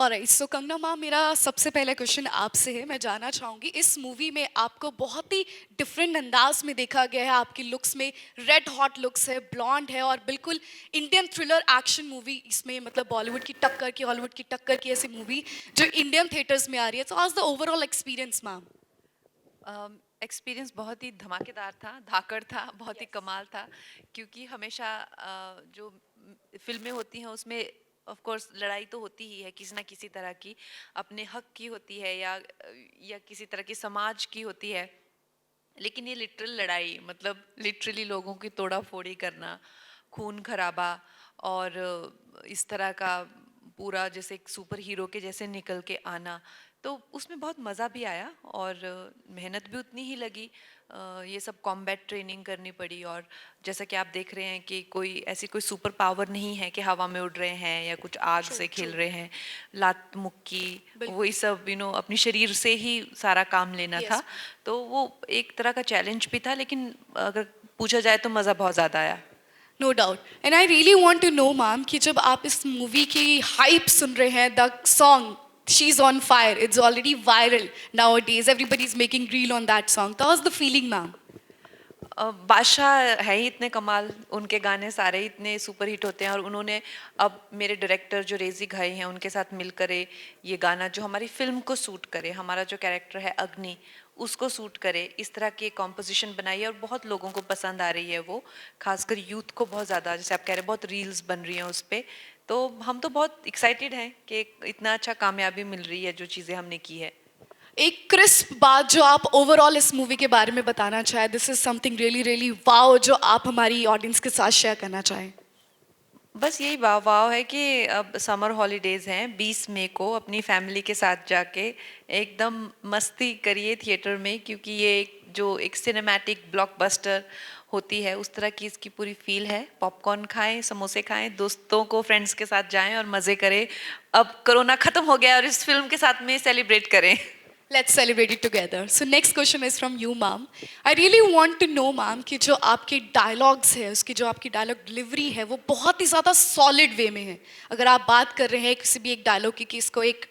Alright, सो Kangana ma'am, मेरा सबसे पहला क्वेश्चन आपसे है। मैं जानना चाहूँगी, इस मूवी में आपको बहुत ही डिफरेंट अंदाज में देखा गया है। आपकी लुक्स में रेड हॉट लुक्स है, ब्लॉन्ड है, और बिल्कुल इंडियन थ्रिलर एक्शन मूवी इसमें, मतलब बॉलीवुड की टक्कर की, हॉलीवुड की टक्कर की ऐसी मूवी जो इंडियन थिएटर्स में आ रही है। सो आज the overall experience ma'am. Experience बहुत ही धमाकेदार था, धाकड़ था, बहुत ही कमाल था। क्योंकि हमेशा जो फिल्में होती हैं उसमें ऑफ कोर्स लड़ाई तो होती ही है, किसी ना किसी तरह की अपने हक की होती है, या किसी तरह की समाज की होती है। लेकिन ये लिटरल लड़ाई, मतलब लिटरली लोगों की तोड़ा फोड़ी करना, खून खराबा, और इस तरह का पूरा जैसे एक सुपर हीरो के जैसे निकल के आना, तो उसमें बहुत मज़ा भी आया और मेहनत भी उतनी ही लगी। ये सब कॉम्बैट ट्रेनिंग करनी पड़ी, और जैसा कि आप देख रहे हैं कि कोई ऐसी कोई सुपर पावर नहीं है कि हवा में उड़ रहे हैं या कुछ आग ट्रू, से ट्रू। खेल रहे हैं। लात मुक्की, बिल्कुल। वही सब अपनी शरीर से ही सारा काम लेना यस। था। तो वो एक तरह का चैलेंज भी था, लेकिन अगर पूछा जाए तो मज़ा बहुत ज़्यादा आया। No doubt, and I really want to know ma'am कि जब आप इस मूवी की हाइप सुन रहे हैं, the song she is on fire, it's already viral now days, everybody is making reel on that song, तो वाज द फीलिंग मैम? बादशाह है ही इतने कमाल, उनके गाने सारे इतने सुपर हिट होते हैं, और उन्होंने अब मेरे डायरेक्टर जो रेजी घाई हैं उनके साथ मिलकर ये गाना जो हमारी फिल्म को सूट करे, हमारा जो कैरेक्टर है अग्नि उसको सूट करे, इस तरह की कॉम्पोजिशन बनाई है, और बहुत लोगों को पसंद आ रही है वो, खासकर यूथ को बहुत ज़्यादा, जैसे आप कह रहे हैं बहुत रील्स बन रही हैं उस पर। तो हम तो बहुत एक्साइटेड हैं कि इतना अच्छा कामयाबी मिल रही है जो चीज़ें हमने की है। एक क्रिस्प बात जो आप ओवरऑल इस मूवी के बारे में बताना चाहें, this is something really really wow, जो आप हमारी ऑडियंस के साथ शेयर करना चाहें। बस यही वाव वाव है कि अब समर हॉलीडेज हैं, 20 मई को अपनी फैमिली के साथ जाके एकदम मस्ती करिए थिएटर में, क्योंकि ये जो एक सिनेमैटिक ब्लॉकबस्टर होती है उस तरह की इसकी पूरी फील है। पॉपकॉर्न खाएं, समोसे खाएं, दोस्तों को फ्रेंड्स के साथ जाएं और मज़े करें। अब कोरोना ख़त्म हो गया और इस फिल्म के साथ में सेलिब्रेट करें। Let's celebrate it together. So next question is from you, ma'am. I really want to know, ma'am, कि जो आपके डायलॉग्स है, उसकी जो आपकी डायलॉग डिलीवरी है, वो बहुत ही ज़्यादा सॉलिड वे में है। अगर आप बात कर रहे हैं किसी भी एक डायलॉग की कि इसको एक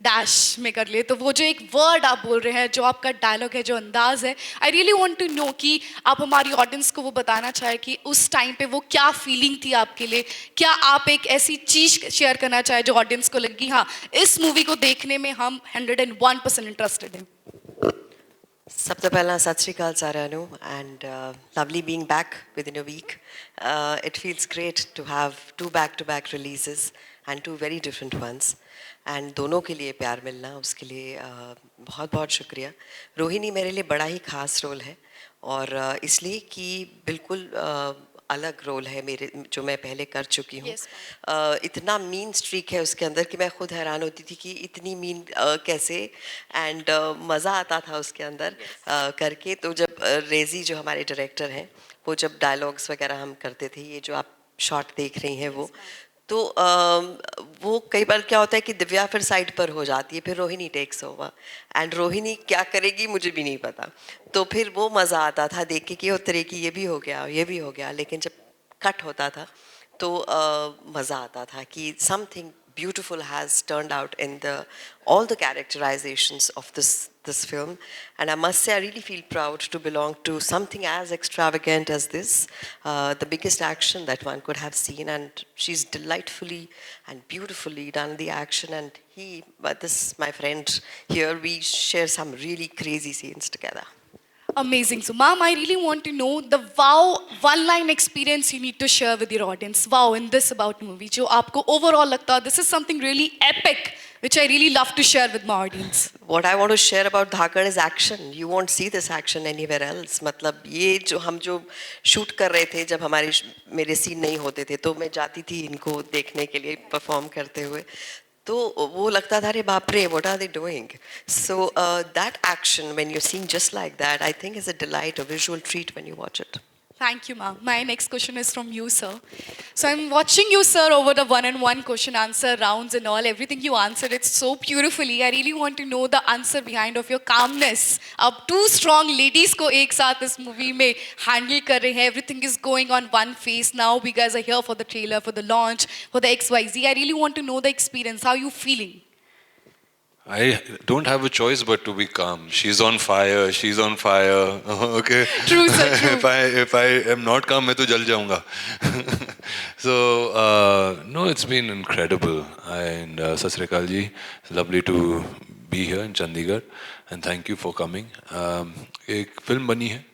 डैश में कर लिए, तो वो जो एक वर्ड आप बोल रहे हैं, जो आपका डायलॉग है, जो अंदाज है, I really want to know कि आप हमारी ऑडियंस को वो बताना चाहे कि उस टाइम पे वो क्या फीलिंग थी आपके लिए। क्या आप एक ऐसी चीज शेयर करना चाहे जो ऑडियंस को लगी, हाँ, इस मूवी को देखने में हम 101% इंटरेस्टेड हैं? ਸਭ ਤੋਂ ਪਹਿਲਾਂ ਸਤਿ ਸ਼੍ਰੀ ਅਕਾਲ ਸਾਰਿਆਂ ਨੂੰ and lovely being back within a week it feels great to have two back to back releases and two very different ones and दोनों के लिए प्यार मिलना उसके लिए बहुत बहुत शुक्रिया। रोहिणी मेरे लिए बड़ा ही ख़ास रोल है और इसलिए कि बिल्कुल अलग रोल है मेरे जो मैं पहले कर चुकी हूँ। Yes, इतना मीन स्ट्रीक है उसके अंदर कि मैं खुद हैरान होती थी कि इतनी मीन कैसे एंड मज़ा आता था उसके अंदर करके। तो जब रेजी जो हमारे डायरेक्टर हैं वो जब डायलॉग्स वगैरह हम करते थे, ये जो आप शॉट देख रही हैं वो, तो वो कई बार क्या होता है कि दिव्या फिर साइड पर हो जाती है, फिर Rohini takes over and Rohini क्या करेगी मुझे भी नहीं पता। तो फिर वो मज़ा आता था देख के कि ओ तरह की ये भी हो गया ये भी हो गया। लेकिन जब कट होता था तो मज़ा आता था कि something beautiful has turned out in all the characterizations of this film, and I must say I really feel proud to belong to something as extravagant as this, the biggest action that one could have seen, and she's delightfully and beautifully done the action, and but this my friend here, we share some really crazy scenes together. amazing. So ma'am, I really want to know the wow one line experience you need to share with your audience, wow, in this about movie जो आपको overall लगता है this is something really epic which I really love to share with my audience. What I want to share about Dhakad is action. You won't see this action anywhere else. मतलब ये जो हम जो shoot कर रहे थे, जब मेरे सीन नहीं होते थे तो मैं जाती थी इनको देखने के लिए परफॉर्म करते हुए, तो वो लगता था अरे बाप रे what are they doing. So that action when you're seeing just like that, I think is a delight, a visual treat when you watch it. Thank you, ma'am. My next question is from you, sir. So I'm watching you, sir, over the one-on-one question answer rounds and all. Everything you answered it so beautifully. I really want to know the answer behind of your calmness. अब two strong ladies को एक साथ इस movie में handle कर रहे हैं. Everything is going on one face. Now we guys are here for the trailer, for the launch, for the XYZ. I really want to know the experience. How are you feeling? I don't have a choice but to be calm. She's on fire. She's on fire. Okay. True, sir, true. if I am not calm, मैं तो जल जाऊंगा. So no, it's been incredible. And Sat Sri Akal ji, it's lovely to be here in Chandigarh, and thank you for coming. एक film बनी है.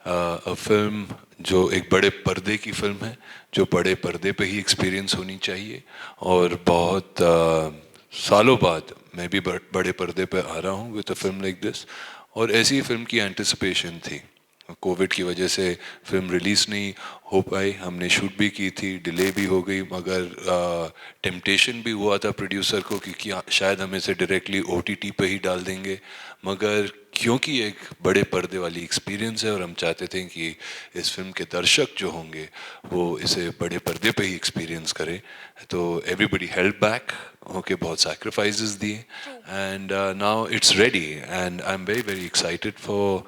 A film जो एक बड़े पर्दे की फिल्म है, जो बड़े पर्दे पे ही एक्सपीरियंस होनी चाहिए, और बहुत सालों बाद मैं भी बड़े पर्दे पे आ रहा हूँ with a film like this. और ऐसी ही फिल्म की एंटिसिपेशन थी. कोविड की वजह से फिल्म रिलीज़ नहीं हो पाई. हमने शूट भी की थी, डिले भी हो गई, मगर टेम्पटेशन भी हुआ था प्रोड्यूसर को कि शायद हम इसे डायरेक्टली OTT पे ही डाल देंगे. मगर क्योंकि एक बड़े पर्दे वाली एक्सपीरियंस है और हम चाहते थे कि इस फिल्म के दर्शक जो होंगे वो इसे बड़े पर्दे पे ही एक्सपीरियंस करें, तो एवरीबडी हेल्प बैक. ओके, बहुत सैक्रिफाइसेस दिए, and now it's ready, and I am very very excited for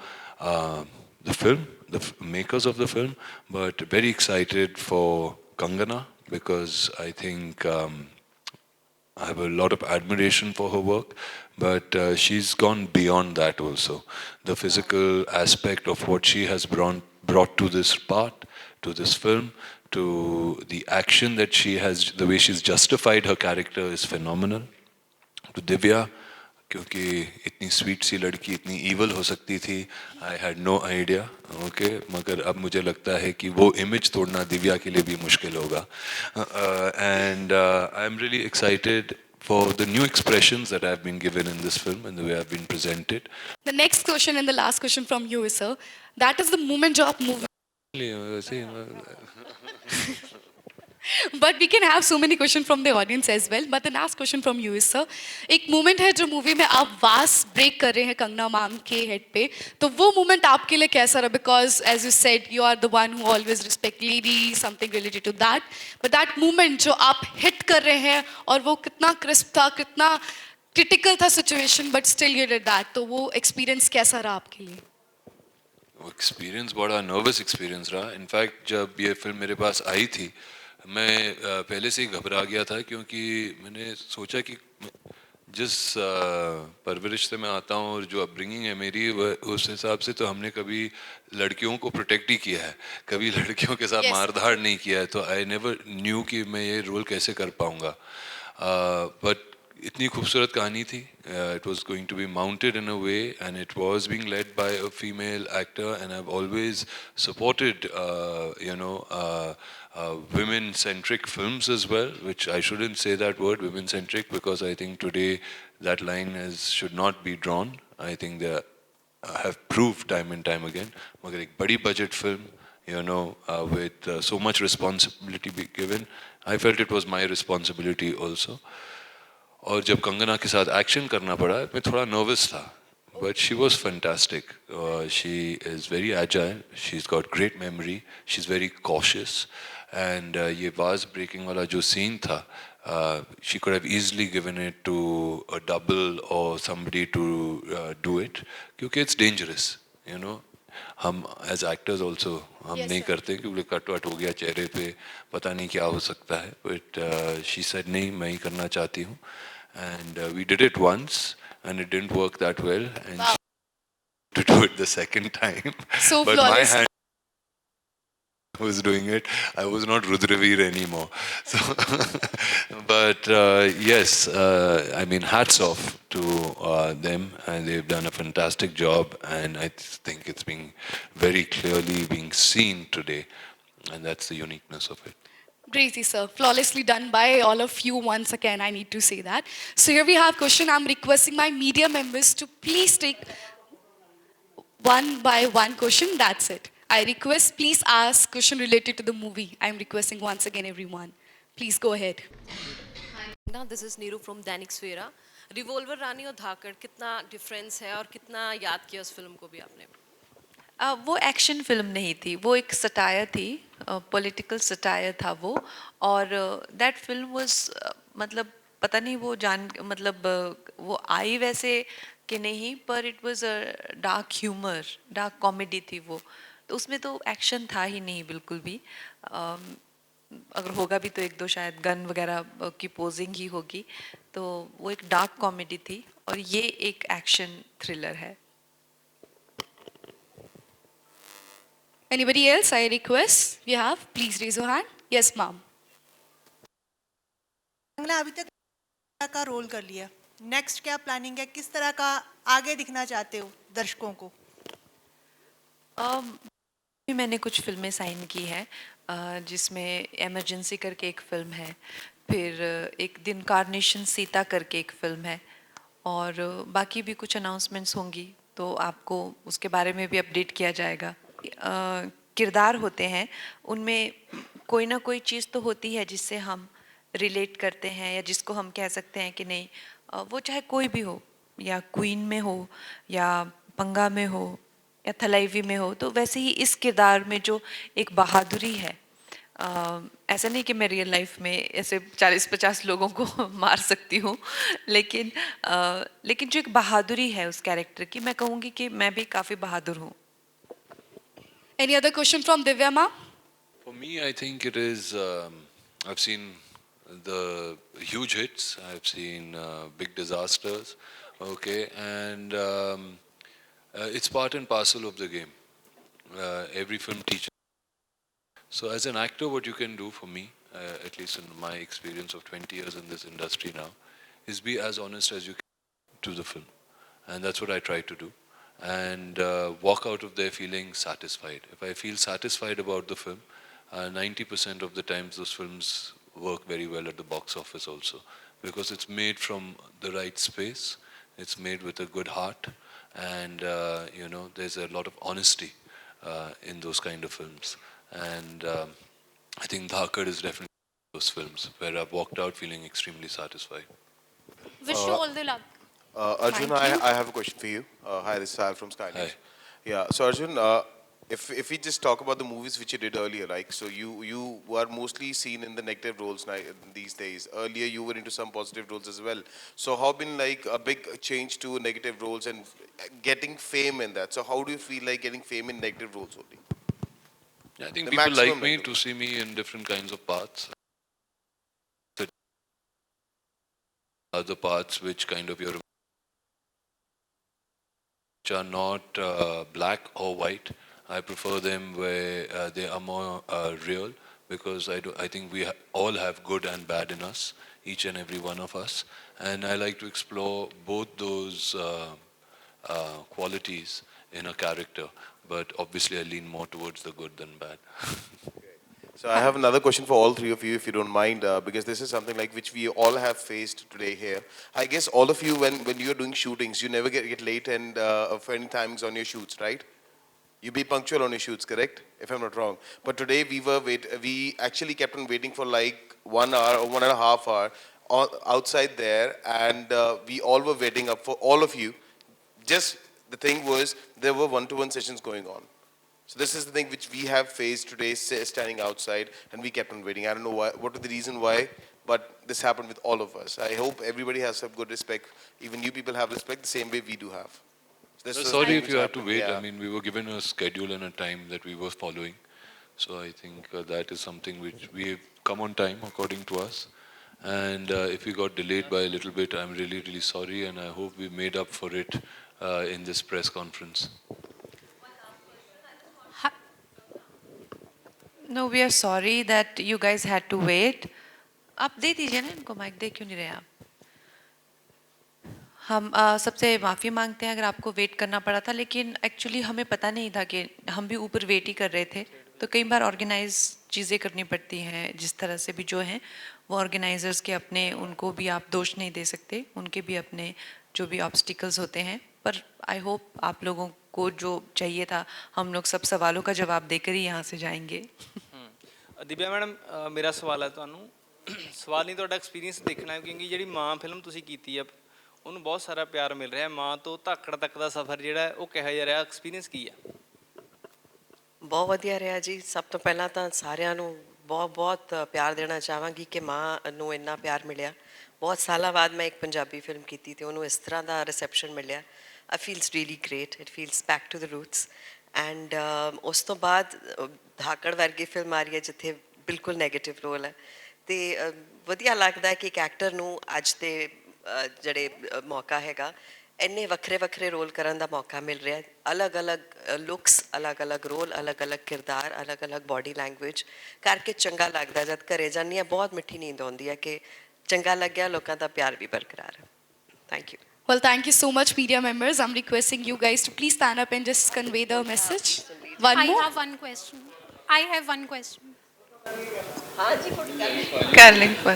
the film, the makers of the film, but very excited for Kangana because I think I have a lot of admiration for her work, but she's gone beyond that also. The physical aspect of what she has brought to this part, to this film, to the action that she has, the way she's justified her character is phenomenal. To Divya, क्योंकि इतनी sweet सी लड़की इतनी evil हो सकती थी, I had no idea. Okay, मगर अब मुझे लगता है कि वो इमेज तोड़ना दिव्या के लिए भी मुश्किल होगा. And I am really excited for the new expressions that have been given in this film and the way I've been presented. The next question and the last question from you is, sir, that is the moment जो आप movie. But we can have so many questions from the audience as well. But the last question from you is, sir, एक moment है जो movie में आप वास break कर रहे हैं कंगना मैम के हेड पे, तो वो moment आपके लिए कैसा रहा? Because as you said, you are the one who always respect ladies, something related to that. But that moment जो आप hit कर रहे हैं और वो कितना crisp था, कितना critical था situation, but still you did that. तो वो experience कैसा रहा आपके लिए? वो एक्सपीरियंस बड़ा नर्वस एक्सपीरियंस रहा. इनफैक्ट जब ये फिल्म मेरे पास आई थी, मैं पहले से ही घबरा गया था, क्योंकि मैंने सोचा कि जिस परवरिश से मैं आता हूँ और जो अपब्रिंगिंग है मेरी, उस हिसाब से तो हमने कभी लड़कियों को प्रोटेक्ट ही किया है, कभी लड़कियों के साथ मारधाड़ नहीं किया है. तो आई नेवर न्यू कि मैं ये रोल कैसे कर पाऊँगा. बट इतनी खूबसूरत कहानी थी. It was going to be mounted in a way, and it was being led by a female actor, and I've always supported women-centric films as well, which I shouldn't say that word, women-centric, because I think today that line should not be drawn. I think they have proved time and time again. मगर एक बड़ी budget film, with so much responsibility be given, I felt it was my responsibility also. और जब कंगना के साथ action करना पड़ा, मैं थोड़ा नर्वस था, but she was fantastic. She is very agile, she's got great memory, she's very cautious, and ये vase breaking वाला जो scene था, she could have easily given it to a double or somebody to do it, क्योंकि it's dangerous, हम as actors also हम नहीं करते, क्योंकि कट वट हो गया चेहरे पे, पता नहीं क्या हो सकता है. बट शी सेड नहीं, मैं ही करना चाहती हूँ. And we did it once and it didn't work that well, and to do it the second time. So but flawless. my hand was doing it. I was not Rudraveer anymore. So, but yes, I mean, hats off to them, and they've done a fantastic job. And I think it's being very clearly being seen today, and that's the uniqueness of it. Crazy, sir. Flawlessly done by all of you once again, I need to say that. So here we have question. I'm requesting my media members to please take one by one question. That's it. I request, please ask question related to the movie. I'm requesting once again everyone. Please go ahead. Now this is Neeru from Dainik Swera. Revolver Rani और धाकड़ कितना difference है और कितना याद किया उस film को भी आपने? वो एक्शन फिल्म नहीं थी, वो एक सटायर थी, पॉलिटिकल सटायर था वो। और दैट फिल्म वाज मतलब पता नहीं वो जान मतलब वो आई वैसे कि नहीं, पर it was a dark humour, dark comedy थी वो। तो उसमें तो एक्शन था ही नहीं बिल्कुल भी। अगर होगा भी तो एक दो शायद गन वगैरह की पोजिंग ही होगी। तो वो एक डार्क कॉमेडी थी और ये एक एक्शन थ्रिलर है। Anybody else? I request you have. Please raise your hand. Yes, ma'am. Bangla अभी तक का रोल कर लिया, नेक्स्ट क्या प्लानिंग है, किस तरह का आगे दिखना चाहते हो दर्शकों को? भी मैंने कुछ फिल्में साइन की हैं, जिसमें इमरजेंसी करके एक फिल्म है, फिर एक दिन कार्नेशन सीता करके एक फिल्म है, और बाकी भी कुछ अनाउंसमेंट्स होंगी तो आपको उसके बारे में भी अपडेट किया जाएगा। किरदार होते हैं, उनमें कोई ना कोई चीज़ तो होती है जिससे हम रिलेट करते हैं, या जिसको हम कह सकते हैं कि नहीं, वो चाहे कोई भी हो, या क्वीन में हो, या पंगा में हो, या थलाइवी में हो। तो वैसे ही इस किरदार में जो एक बहादुरी है, ऐसा नहीं कि मैं रियल लाइफ में ऐसे 40-50 लोगों को मार सकती हूँ, लेकिन लेकिन जो एक बहादुरी है उस कैरेक्टर की, मैं कहूँगी कि मैं भी काफ़ी बहादुर हूँ। Any other question from Divya, ma'am? For me, I think it is. I've seen the huge hits. I've seen big disasters. Okay, and it's part and parcel of the game. Every film teaches. So, as an actor, what you can do for me, at least in my experience of 20 years in this industry now, is be as honest as you can to the film, and that's what I try to do. And walk out of there feeling satisfied. If I feel satisfied about the film, 90% of the times those films work very well at the box office also, because it's made from the right space, it's made with a good heart, and there's a lot of honesty in those kind of films. And I think Dhakar is definitely one of those films where I've walked out feeling extremely satisfied. Wish you all the luck. Arjun, Thank you. I have a question for you. Hi, this is Sal from Sky News. Hi. Yeah, so Arjun, if we just talk about the movies which you did earlier, like, so you were mostly seen in the negative roles these days. Earlier, you were into some positive roles as well. So how been like a big change to negative roles and getting fame in that? So how do you feel like getting fame in negative roles only? Yeah, I think The people like maximum me level. to see me in different kinds of parts. Other parts which kind of which are not black or white. I prefer them where they are more real, because I think we all have good and bad in us, each and every one of us, and I like to explore both those qualities in a character. But obviously, I lean more towards the good than bad. So I have another question for all three of you, if you don't mind, because this is something like which we all have faced today here. I guess all of you, when you are doing shootings, you never get late and for any times on your shoots, right? You be punctual on your shoots, correct? If I'm not wrong. But today we actually kept on waiting for like 1 hour or 1.5 hour outside there, and we all were waiting up for all of you. Just the thing was, there were one-to-one sessions going on. So this is the thing which we have faced today, standing outside, and we kept on waiting. I don't know why, what was the reason why, but this happened with all of us. I hope everybody has some good respect. Even you people have respect the same way we do have. So this was the Sorry thing if which you had to happened, wait. yeah. I mean, we were given a schedule and a time that we were following. So I think that is something which we have come on time according to us. And if we got delayed by a little bit, I'm really, really sorry. And I hope we made up for it in this press conference. No, we are sorry that you guys had to wait. आप दे दीजिए ना इनको mic, दे क्यों नहीं रहे आप? हम सबसे माफ़ी मांगते हैं अगर आपको वेट करना पड़ा था, लेकिन एक्चुअली हमें पता नहीं था कि हम भी ऊपर वेट ही कर रहे थे। तो कई बार ऑर्गेनाइज चीज़ें करनी पड़ती हैं, जिस तरह से भी जो हैं वो ऑर्गेनाइजर्स के अपने, उनको भी आप दोष नहीं दे सकते, उनके भी अपने जो भी ऑब्स्टिकल्स होते हैं। पर आई होप आप लोगों को जो चाहिए था, हम लोग सब सवालों का जवाब देकर ही यहाँ से जाएंगे। दिव्या मैडम, मेरा सवाल है ਤੁਹਾਨੂੰ ਸਵਾਲ ਨਹੀਂ, ਤੁਹਾਡਾ ਐਕਸਪੀਰੀਅੰਸ ਦੇਖਣਾ ਹੈ, ਕਿਉਂਕਿ ਜਿਹੜੀ ਮਾਂ ਫਿਲਮ ਤੁਸੀਂ ਕੀਤੀ ਆ ਉਹਨੂੰ ਬਹੁਤ ਸਾਰਾ ਪਿਆਰ ਮਿਲ ਰਿਹਾ। ਮਾਂ ਤੋਂ ਧਾਕੜ ਤੱਕ ਦਾ ਸਫ਼ਰ ਜਿਹੜਾ ਹੈ ਉਹ ਕਿਹੋ ਜਿਹਾ ਰਿਹਾ, ਐਕਸਪੀਰੀਅੰਸ ਕੀ ਆ? ਬਹੁਤ ਵਧੀਆ ਰਿਹਾ ਜੀ। ਸਭ ਤੋਂ ਪਹਿਲਾਂ ਤਾਂ ਸਾਰਿਆਂ ਨੂੰ ਬਹੁਤ ਬਹੁਤ ਪਿਆਰ ਦੇਣਾ ਚਾਹਾਂਗੀ ਕਿ ਮਾਂ ਨੂੰ ਇੰਨਾ ਪਿਆਰ ਮਿਲਿਆ। ਬਹੁਤ ਸਾਲਾਂ ਬਾਅਦ ਮੈਂ ਇੱਕ ਪੰਜਾਬੀ ਫਿਲਮ ਕੀਤੀ ਤੇ ਉਹਨੂੰ ਇਸ ਤਰ੍ਹਾਂ ਦਾ ਰਿਸੈਪਸ਼ਨ ਮਿਲਿਆ। I feels really great, it feels back to the roots. And ਉਸ ਤੋਂ ਬਾਅਦ ਧਾਕੜ ਵਰਗੀ ਫਿਲਮ ਆ ਰਹੀ ਹੈ ਜਿੱਥੇ ਬਿਲਕੁਲ ਨੈਗੇਟਿਵ ਰੋਲ ਹੈ ਤੇ ਵਧੀਆ ਲੱਗਦਾ ਕਿ ਇੱਕ ਐਕਟਰ ਨੂੰ ਅੱਜ ਦੇ ਜਿਹੜੇ ਮੌਕਾ ਹੈਗਾ ਇੰਨੇ ਵੱਖਰੇ ਵੱਖਰੇ ਰੋਲ ਕਰਨ ਦਾ ਮੌਕਾ ਮਿਲ ਰਿਹਾ। ਅਲੱਗ-ਅਲੱਗ ਲੁੱਕਸ, ਅਲੱਗ-ਅਲੱਗ ਰੋਲ, ਅਲੱਗ-ਅਲੱਗ ਕਿਰਦਾਰ, ਅਲੱਗ-ਅਲੱਗ ਬਾਡੀ ਲੈਂਗੁਏਜ ਕਰਕੇ ਚੰਗਾ ਲੱਗਦਾ। ਜਦ ਘਰੇ ਜਾਂਦੀ ਹਾਂ ਬਹੁਤ ਮਿੱਠੀ ਨੀਂਦ ਆਉਂਦੀ ਹੈ ਕਿ ਚੰਗਾ ਲੱਗਿਆ, ਲੋਕਾਂ ਦਾ ਪਿਆਰ ਵੀ ਬਰਕਰਾਰ ਹੈ। Thank you. Well, thank you so much, media members. I'm requesting you guys to please stand up and just convey the message. One I more. have one question. I have one question. कर लेंगे पर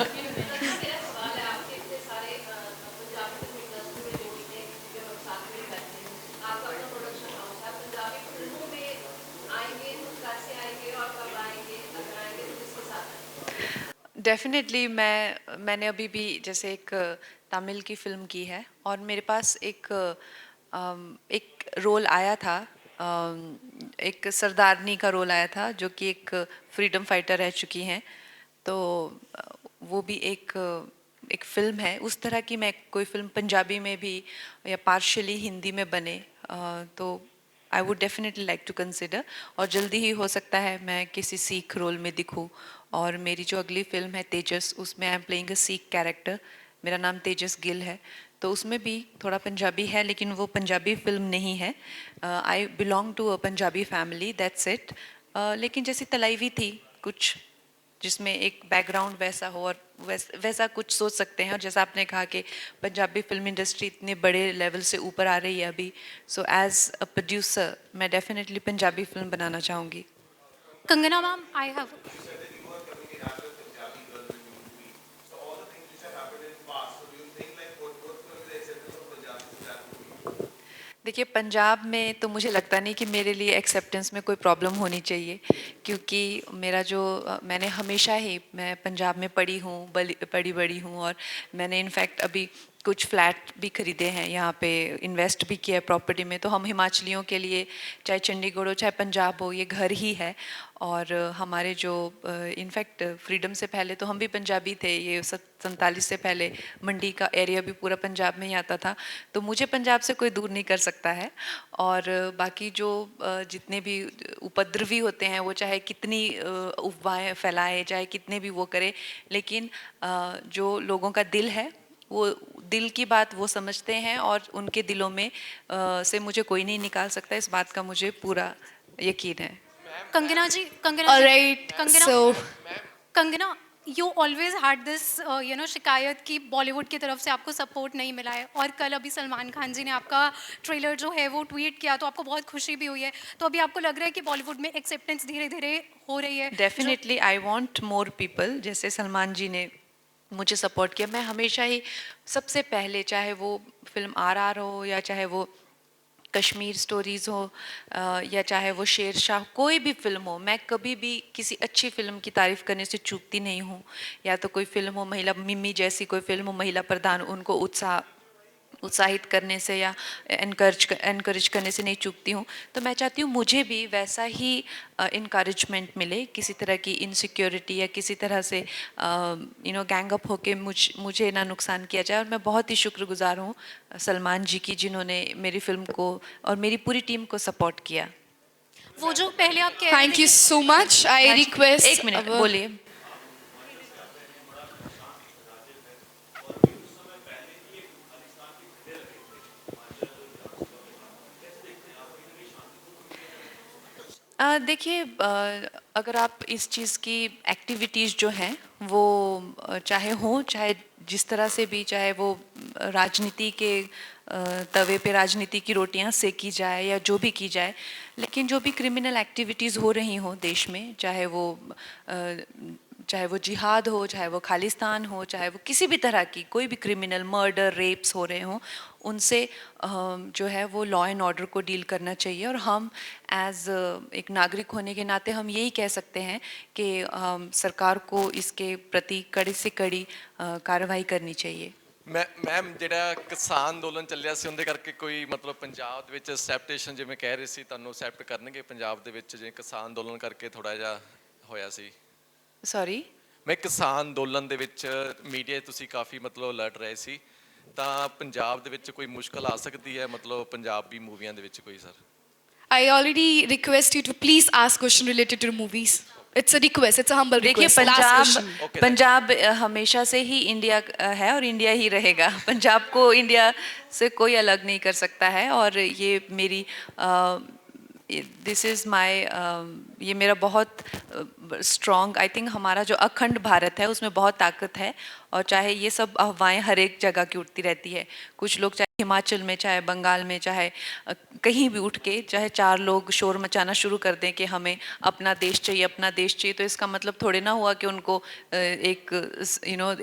definitely मैंने अभी भी जैसे एक तमिल की film की है और मेरे पास एक रोल आया था, एक सरदारनी का रोल आया था जो कि एक फ्रीडम फाइटर रह चुकी हैं। तो वो भी एक फिल्म है। उस तरह की मैं कोई फिल्म पंजाबी में भी या पार्शली हिंदी में बने तो I would definitely like to consider. और जल्दी ही हो सकता है मैं किसी सिख रोल में दिखूं। और मेरी जो अगली फिल्म है तेजस, उसमें I am playing a Sikh character. मेरा नाम तेजस गिल है, तो उसमें भी थोड़ा पंजाबी है लेकिन वो पंजाबी फिल्म नहीं है। I belong to a Punjabi family, that's it. लेकिन जैसी तलाइवी थी कुछ जिसमें एक बैकग्राउंड वैसा हो और वैसा कुछ सोच सकते हैं। और जैसा आपने कहा कि पंजाबी फिल्म इंडस्ट्री इतने बड़े लेवल से ऊपर आ रही है अभी, सो एज अ प्रोड्यूसर मैं डेफिनेटली पंजाबी फिल्म बनाना चाहूँगी। Kangana ma'am, I have. देखिए पंजाब में तो मुझे लगता नहीं कि मेरे लिए एक्सेप्टेंस में कोई प्रॉब्लम होनी चाहिए, क्योंकि मेरा जो मैंने हमेशा ही मैं पंजाब में पढ़ी हूँ, पढ़ी बड़ी हूँ। और मैंने इनफैक्ट अभी कुछ फ्लैट भी खरीदे हैं यहाँ पे, इन्वेस्ट भी किया है प्रॉपर्टी में। तो हम हिमाचलियों के लिए चाहे चंडीगढ़ हो चाहे पंजाब हो, ये घर ही है। और हमारे जो इनफैक्ट फ्रीडम से पहले तो हम भी पंजाबी थे। ये 47 से पहले मंडी का एरिया भी पूरा पंजाब में ही आता था। तो मुझे पंजाब से कोई दूर नहीं कर सकता है। और बाकी जो जितने भी उपद्रवी होते हैं वो चाहे कितनी अफवाहें फैलाए, चाहे कितने भी वो करे, लेकिन जो लोगों का दिल है वो दिल की बात वो समझते हैं और उनके दिलों में से मुझे कोई नहीं निकाल सकता। इस बात का मुझे पूरा यकीन है। Kangana ji, All right. Kangana, So, Kangana, you always had this, शिकायत कि बॉलीवुड की तरफ से आपको सपोर्ट नहीं मिला है। और कल अभी सलमान खान जी ने आपका ट्रेलर जो है वो ट्वीट किया, तो आपको बहुत खुशी भी हुई है। तो अभी आपको लग रहा है कि बॉलीवुड में एक्सेप्टेंस धीरे धीरे हो रही है? Definitely I want more people. जैसे सलमान जी ने मुझे सपोर्ट किया, मैं हमेशा ही सबसे पहले, चाहे वो फिल्म RR हो या चाहे वो कश्मीर स्टोरीज़ हो या चाहे वो शेरशाह, कोई भी फिल्म हो, मैं कभी भी किसी अच्छी फिल्म की तारीफ़ करने से चूकती नहीं हूँ। या तो कोई फिल्म हो, महिला मिम्मी जैसी कोई फिल्म हो, महिला प्रधान, उनको उत्साहित करने से या एनकरेज करने से नहीं चूकती हूँ। तो मैं चाहती हूँ मुझे भी वैसा ही इनकरेजमेंट मिले। किसी तरह की इनसिक्योरिटी या किसी तरह से गैंग अप होके मुझे ना नुकसान किया जाए। और मैं बहुत ही शुक्रगुजार हूँ सलमान जी की, जिन्होंने मेरी फिल्म को और मेरी पूरी टीम को सपोर्ट किया। वो जो पहले आप कह रहे thank थे you so much. I request. एक मिनट our- बोलिए। देखिए अगर आप इस चीज़ की एक्टिविटीज़ जो हैं वो चाहे हों, चाहे जिस तरह से भी, चाहे वो राजनीति के तवे पे राजनीति की रोटियां सेकी जाए या जो भी की जाए, लेकिन जो भी क्रिमिनल एक्टिविटीज़ हो रही हों देश में, चाहे वो जिहाद हो, चाहे वो खालिस्तान हो, चाहे वो किसी भी तरह की कोई भी क्रिमिनल मर्डर रेप्स हो रहे हों, उनसे जो है वो लॉ एंड ऑर्डर को डील करना चाहिए। और हम एज एक नागरिक होने के नाते हम यही कह सकते हैं कि सरकार को इसके प्रति कड़ी से कड़ी कार्रवाई करनी चाहिए। ਮੈਮ ਜਿਹੜਾ ਕਿਸਾਨ ਅੰਦੋਲਨ ਚੱਲਿਆ ਸੀ ਉਹਦੇ ਕਰਕੇ ਕੋਈ ਮਤਲਬ ਪੰਜਾਬ ਦੇ ਵਿੱਚ ਅਸੈਪਟੇਸ਼ਨ ਜਿਵੇਂ ਕਹਿ ਰਹੇ ਸੀ ਤੁਹਾਨੂੰ ਅਸੈਪਟ ਕਰਨਗੇ ਪੰਜਾਬ ਦੇ ਵਿੱਚ ਜੇ ਕਿਸਾਨ ਅੰਦੋਲਨ ਕਰਕੇ ਥੋੜਾ ਜਿਹਾ ਹੋਇਆ ਸੀ सॉरी ਮੈਂ ਕਿਸਾਨ ਅੰਦੋਲਨ ਦੇ ਵਿੱਚ ਮੀਡੀਆ ਤੁਸੀਂ ਕਾਫੀ ਮਤਲਬ ਅਲਰਟ ਰਹੇ ਸੀ ਤਾਂ ਪੰਜਾਬ ਦੇ ਵਿੱਚ ਕੋਈ ਮੁਸ਼ਕਲ ਆ ਸਕਦੀ ਹੈ ਮਤਲਬ ਪੰਜਾਬੀ ਮੂਵੀਆਂ ਦੇ ਵਿੱਚ ਕੋਈ sir I already request you to please ask question related to movies. It's a request. It's a humble देखिए request. Last question. Punjab Punjab हमेशा से ही इंडिया है और इंडिया ही रहेगा पंजाब को इंडिया से कोई अलग नहीं कर सकता है और ये मेरी दिस इज़ माय ये मेरा बहुत स्ट्रॉन्ग आई थिंक हमारा जो अखंड भारत है उसमें बहुत ताकत है और चाहे ये सब अफवाहें हर एक जगह की उठती रहती है कुछ लोग चाहे हिमाचल में चाहे बंगाल में चाहे कहीं भी उठ के चाहे 4 लोग शोर मचाना शुरू कर दें कि हमें अपना देश चाहिए तो इसका मतलब थोड़े ना हुआ कि उनको एक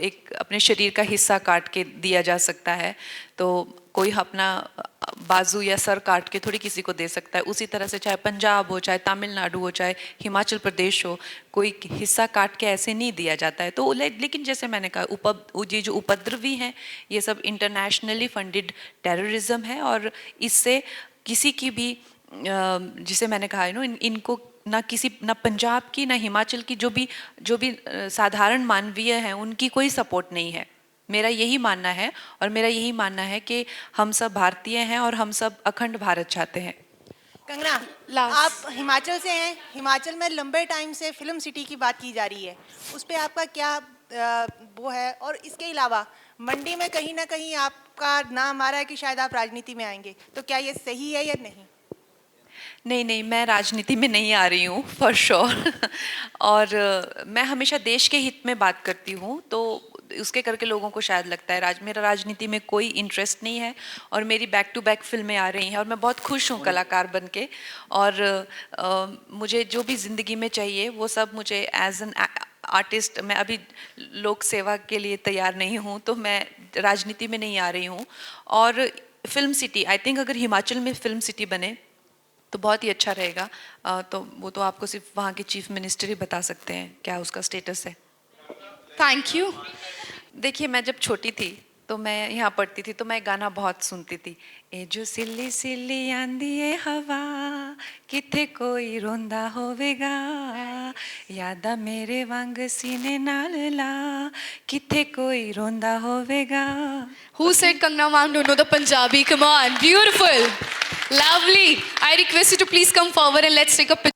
एक अपने शरीर का हिस्सा काट के दिया जा सकता है तो कोई अपना बाजू या सर काट के थोड़ी किसी को दे सकता है उसी तरह से चाहे पंजाब हो चाहे तमिलनाडु हो चाहे हिमाचल प्रदेश हो कोई हिस्सा काट के ऐसे नहीं दिया जाता है तो लेकिन जैसे मैंने कहा ये जो उपद्रवी हैं ये सब इंटरनेशनली फंडेड टेररिज्म है और इससे किसी की भी जिसे मैंने कहा इनको ना पंजाब की ना हिमाचल की जो भी साधारण मानवीय हैं उनकी कोई सपोर्ट नहीं है मेरा यही मानना है और मेरा यही मानना है कि हम सब भारतीय हैं और हम सब अखंड भारत चाहते हैं कंगना आप हिमाचल से हैं हिमाचल में लंबे टाइम से फिल्म सिटी की बात की जा रही है उस पर आपका क्या वो है और इसके अलावा मंडी में कहीं ना कहीं आपका नाम आ रहा है कि शायद आप राजनीति में आएंगे तो क्या ये सही है या नहीं नहीं मैं राजनीति में नहीं आ रही हूँ फॉर श्योर और मैं हमेशा देश के हित में बात करती हूँ तो उसके करके लोगों को शायद लगता है मेरा राजनीति में कोई इंटरेस्ट नहीं है और मेरी बैक टू बैक फिल्में आ रही हैं और मैं बहुत खुश हूँ कलाकार बन के और मुझे जो भी ज़िंदगी में चाहिए वो सब मुझे एज एन आर्टिस्ट मैं अभी लोक सेवा के लिए तैयार नहीं हूँ तो मैं राजनीति में नहीं आ रही हूँ और फिल्म सिटी आई थिंक अगर हिमाचल में फिल्म सिटी बने तो बहुत ही अच्छा रहेगा तो वो तो आपको सिर्फ वहाँ के चीफ मिनिस्टर ही बता सकते हैं क्या उसका स्टेटस है Thank you. देखिए मैं जब छोटी थी तो मैं यहाँ पढ़ती थी तो मैं गाना बहुत सुनती थी ए जो सिल्ली सिल्ली आंदी है हवा किथे कोई रोंदा होवेगा यादा मेरे वांग सीने नाल ला किथे कोई रोंदा होवेगा Who said Kangna ma'am don't know the Punjabi? Come on, beautiful, lovely. I request you to please come forward and let's take a picture.